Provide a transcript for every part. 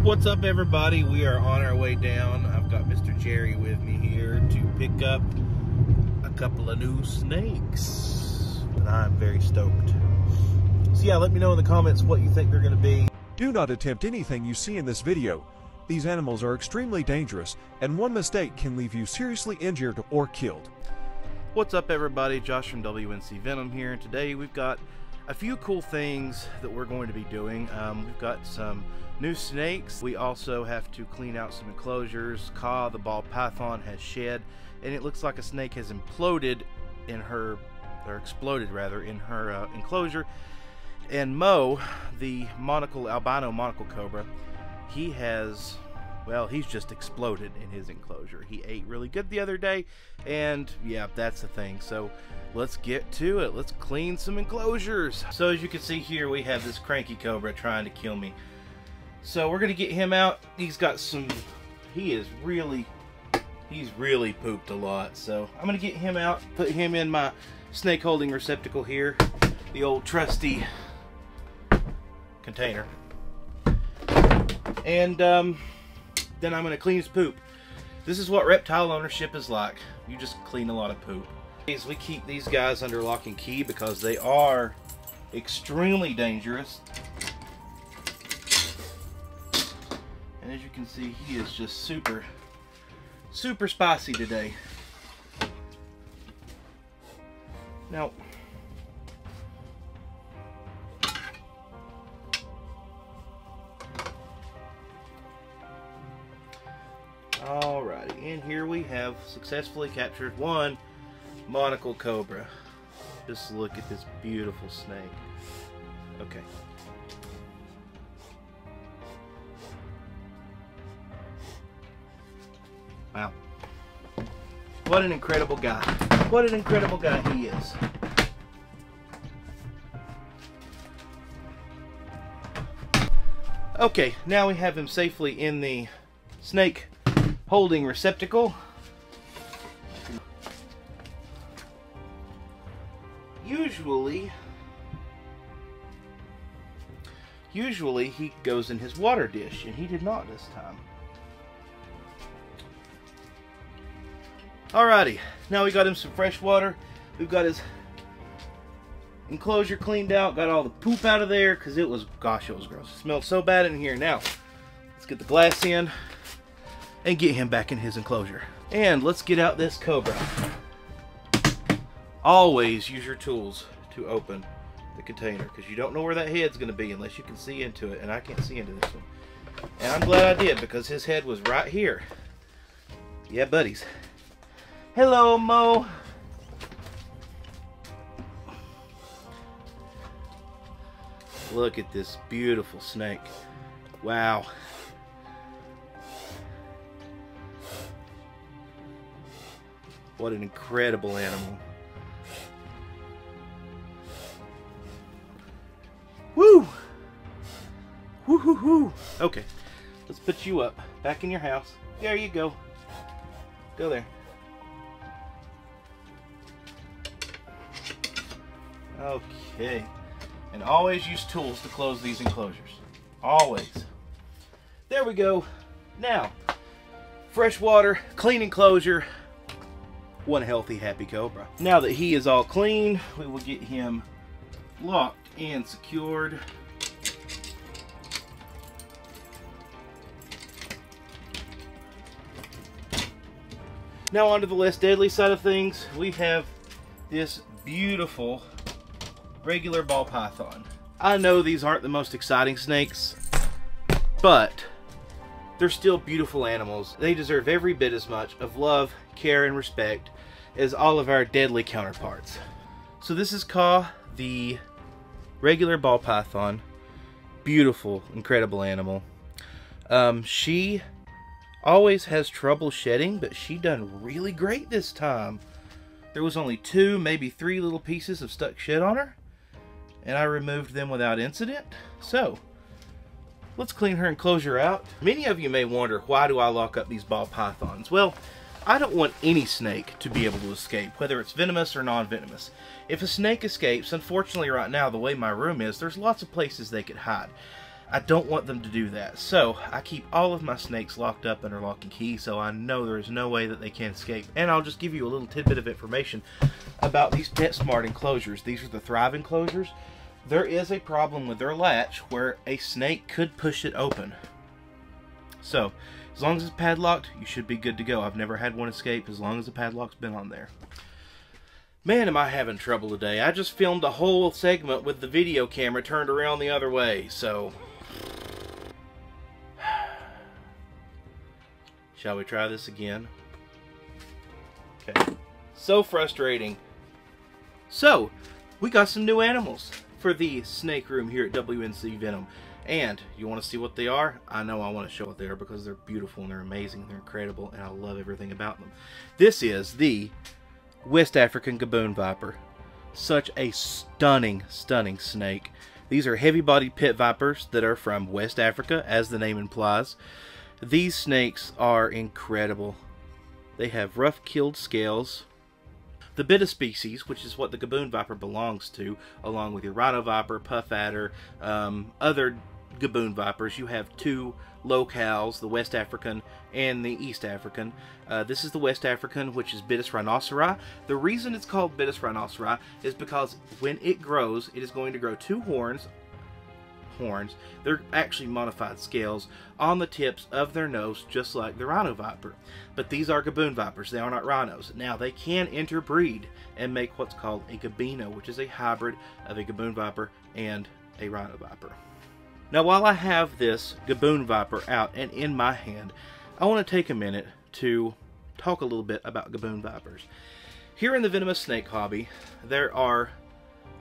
What's up, everybody? We are on our way down. I've got Mr. Jerry with me here to pick up a couple of new snakes, and I'm very stoked. So yeah, let me know in the comments what you think they're going to be. Do not attempt anything you see in this video. These animals are extremely dangerous, and one mistake can leave you seriously injured or killed. What's up, everybody? Josh from WNC Venom here, and today we've got a few cool things that we're going to be doing. We've got some new snakes. We also have to clean out some enclosures. Ka, the ball python, has shed, and it looks like a snake has imploded in her, or exploded rather, in her enclosure. And Mo, the albino monocle cobra, he has, well, he's just exploded in his enclosure. He ate really good the other day, and yeah, that's the thing. So let's get to it. Let's clean some enclosures. So as you can see here, we have this cranky cobra trying to kill me. So we're gonna get him out. He's got some, he's really pooped a lot. So I'm gonna get him out, put him in my snake holding receptacle here, the old trusty container. And then I'm gonna clean his poop. This is what reptile ownership is like. You just clean a lot of poop. We keep these guys under lock and key because they are extremely dangerous. And as you can see, he is just super spicy today. Now, alrighty, and here we have successfully captured one monocle cobra. Just look at this beautiful snake. Okay. Wow. What an incredible guy. What an incredible guy he is. Okay, now we have him safely in the snake holding receptacle. Usually he goes in his water dish, and he did not this time. Alrighty, now we got him some fresh water. We've got his enclosure cleaned out, got all the poop out of there, because it was, gosh, it was gross. It smelled so bad in here. Now, let's get the glass in and get him back in his enclosure. And let's get out this cobra. Always use your tools to open the container, because you don't know where that head's going to be unless you can see into it, and I can't see into this one. And I'm glad I did, because his head was right here. Yeah, buddies. Hello, Mo. Look at this beautiful snake. Wow. What an incredible animal. Woo! Woo hoo hoo. Okay, let's put you up. Back in your house. There you go. Go there. Okay. And always use tools to close these enclosures. Always. There we go. Now, fresh water, clean enclosure. One healthy, happy cobra. Now that he is all clean, we will get him locked and secured. Now onto the less deadly side of things, we have this beautiful regular ball python. I know these aren't the most exciting snakes, but they're still beautiful animals. They deserve every bit as much of love, care, and respect as all of our deadly counterparts. So this is Ka, the regular ball python. Beautiful, incredible animal. She always has trouble shedding, but she done really great this time. There was only 2, maybe 3 little pieces of stuck shed on her, and I removed them without incident. So let's clean her enclosure out. Many of you may wonder, why do I lock up these ball pythons? Well, I don't want any snake to be able to escape, whether it's venomous or non-venomous. If a snake escapes, unfortunately right now, the way my room is, there's lots of places they could hide. I don't want them to do that. So I keep all of my snakes locked up under lock and key, so I know there is no way that they can escape. And I'll just give you a little tidbit of information about these PetSmart enclosures. These are the Thrive enclosures. There is a problem with their latch where a snake could push it open. So as long as it's padlocked, you should be good to go. I've never had one escape as long as the padlock's been on there. Man, am I having trouble today. I just filmed a whole segment with the video camera turned around the other way, so... Shall we try this again? Okay. So frustrating. So, we got some new animals for the snake room here at WNC Venom. And you want to see what they are? I know I want to show what they are because they're beautiful and they're amazing and they're incredible and I love everything about them. This is the West African Gaboon Viper. Such a stunning, stunning snake. These are heavy-bodied pit vipers that are from West Africa, as the name implies. These snakes are incredible. They have rough-keeled scales. The betta species, which is what the Gaboon Viper belongs to, along with your Rhino Viper, Puff Adder, other Gaboon Vipers, you have two locales, the West African and the East African. This is the West African, which is Bittus rhinoceri. The reason it's called Bittus rhinoceri is because when it grows, it is going to grow two horns. They're actually modified scales on the tips of their nose, just like the Rhino Viper. But these are Gaboon Vipers. They are not rhinos. Now, they can interbreed and make what's called a Gabino, which is a hybrid of a Gaboon Viper and a Rhino Viper. Now, while I have this Gaboon Viper out and in my hand, I want to take a minute to talk a little bit about Gaboon Vipers. Here in the venomous snake hobby, there are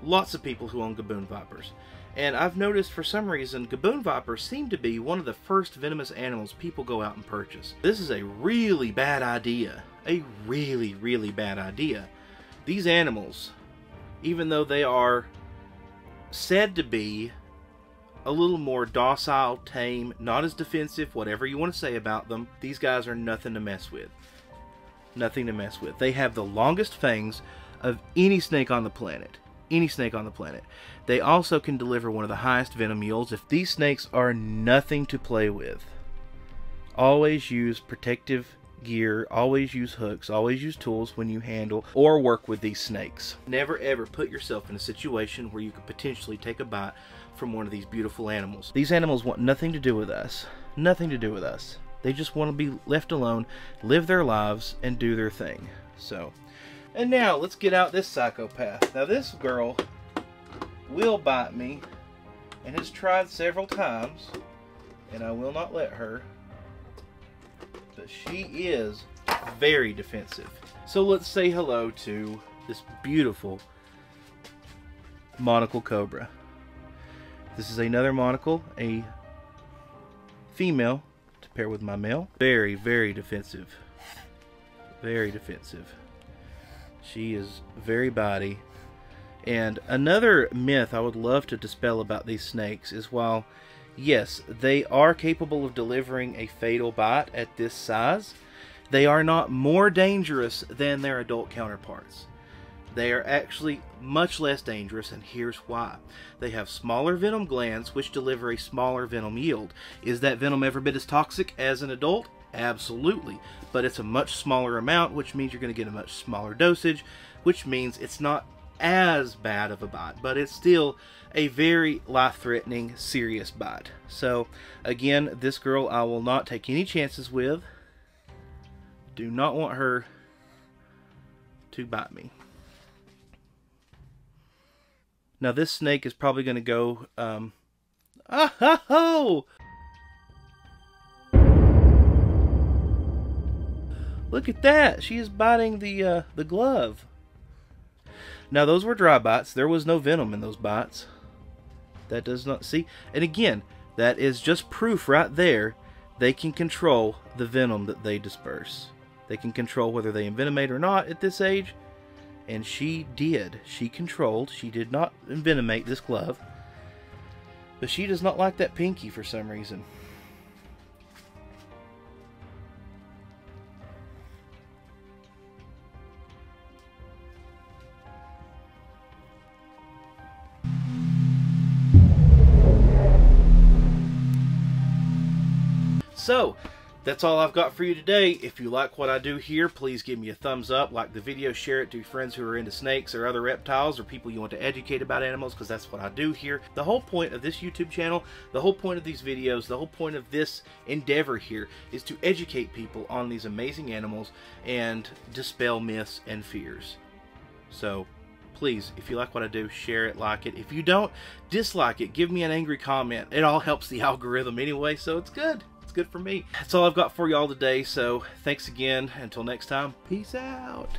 lots of people who own Gaboon Vipers. And I've noticed for some reason, Gaboon Vipers seem to be one of the first venomous animals people go out and purchase. This is a really bad idea. A really, really bad idea. These animals, even though they are said to be a little more docile, tame, not as defensive, whatever you want to say about them, these guys are nothing to mess with. Nothing to mess with. They have the longest fangs of any snake on the planet. Any snake on the planet. They also can deliver one of the highest venom yields. If these snakes are nothing to play with, always use protective gear, always use hooks, always use tools when you handle or work with these snakes. Never ever put yourself in a situation where you could potentially take a bite from one of these beautiful animals. These animals want nothing to do with us. Nothing to do with us. They just want to be left alone, live their lives, and do their thing. So, and now let's get out this psychopath. Now this girl will bite me and has tried several times, and I will not let her. But she is very defensive. So let's say hello to this beautiful monocle cobra. This is another monocle, a female to pair with my male. Very, very defensive. Very defensive. She is very bitey. And another myth I would love to dispel about these snakes is while, yes, they are capable of delivering a fatal bite at this size, they are not more dangerous than their adult counterparts. They are actually much less dangerous, and here's why. They have smaller venom glands which deliver a smaller venom yield. Is that venom every bit as toxic as an adult? Absolutely. But it's a much smaller amount, which means you're going to get a much smaller dosage, which means it's not as bad of a bite, but it's still a very life-threatening, serious bite. So, again, this girl I will not take any chances with. Do not want her to bite me. Now, this snake is probably going to go, oh! Look at that! She is biting the glove. Now, those were dry bites. There was no venom in those bites. That does not... See? And again, that is just proof right there. They can control the venom that they disperse. They can control whether they envenomate or not at this age. And she did. She controlled. She did not envenomate this glove. But she does not like that pinky for some reason. So that's all I've got for you today. If you like what I do here, please give me a thumbs up, like the video, share it to your friends who are into snakes or other reptiles or people you want to educate about animals, because that's what I do here. The whole point of this YouTube channel, the whole point of these videos, the whole point of this endeavor here is to educate people on these amazing animals and dispel myths and fears. So please, if you like what I do, share it, like it. If you don't, dislike it. Give me an angry comment. It all helps the algorithm anyway, so it's good. It's good for me. That's all I've got for you all today, so thanks again. Until next time, peace out.